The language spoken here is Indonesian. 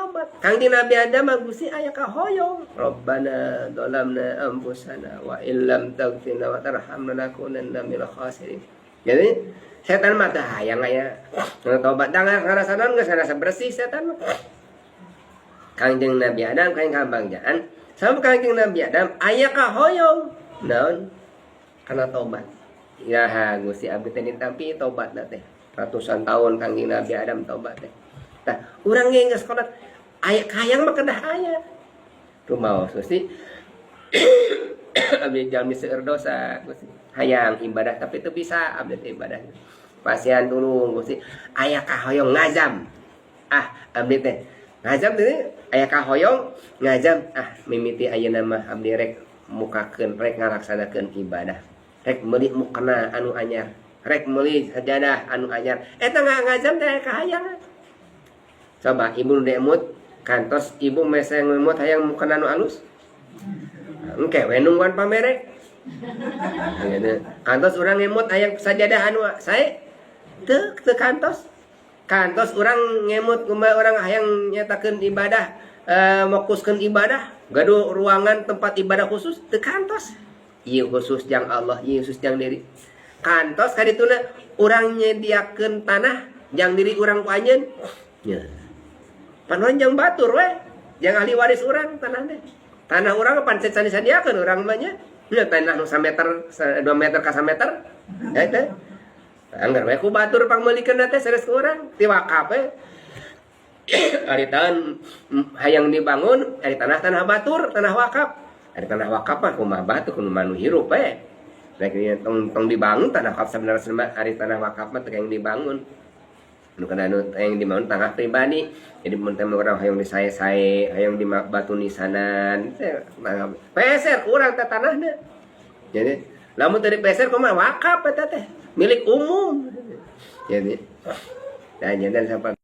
taubat. Kangjeng Nabi Adam Gusti aya kahoyong. Rabbana dzalamna anfusana wa illam taghfir wa tarhamna lanakunanna minal khasirin. Jadi setan mah teu hayang aya taubat dangan ngarasanan geus ngarasa bersih setan mah. Kangjeng Nabi Adam kain kabangjaan sama kangjeng Nabi Adam aya kahoyong naon kana taubat. Ya Gusti abdi teh ditampi taubatna teh. Ratusan tahun kangjeng Nabi Adam taubat teh. Tah, urang ge geus kolat aya hayang mah kedah aya. Kumaha Gusti? Abdi jalmi seueur dosa Gusti. Hayang ibadah tapi teu bisa abdi teh ibadah. Pasian tulung Gusti. Aya kahoyong ngazam. Abdi teh ngazam teh aya kahoyong ngazam mimiti ayeuna mah abdi rek mukakeun rek ngalaksanakeun ibadah. Rek meuli mukena anu anyar. Rek meuli sajadah anu anyar. Eta ngazam teh kahayang. Coba ibu demut kantos ibu meseng ngemut hayang mukena anu alus. Engke we nungguan pamere. Kantos urang ngemut hayang sajadah anu sae. Teu kantos. Kantos urang ngemut kumaha urang hayang nyatakeun ibadah, mokuskeun ibadah, gaduh ruangan tempat ibadah khusus teu kantos. Ieu khusus jang Allah, ieu khusus jang diri. Kantos kadituna urang nyediakeun tanah jang diri urang ku anjeun. Nya. Panoan jang batur we, jang ahli waris urang tanah teh. Tanah urang pan disadiakeun urang mah nya. Nya tanah nu 1 meter, 2 meter ka 1 meter. Eta. Anggar we ku batur pangmeulikeun teh sanes ku urang, ti wakaf we. Ari tahan hayang dibangun, ari tanah batur, tanah wakaf. Ari tanah wakaf mah kumaha batu kudu manu hirup we. Rek tong dibangun tanah wakaf sebenarnya ari tanah wakaf mah teu yang dibangun. Nu kana anu yang dibangun tanah pribadi. Jadi mun teh urang hayang disae-sae, hayang di batu nisanan, peser urang teh tanahna. Jadi lamun teu dipeser kumaha wakaf eta teh, milik umum. Jadi dan sampai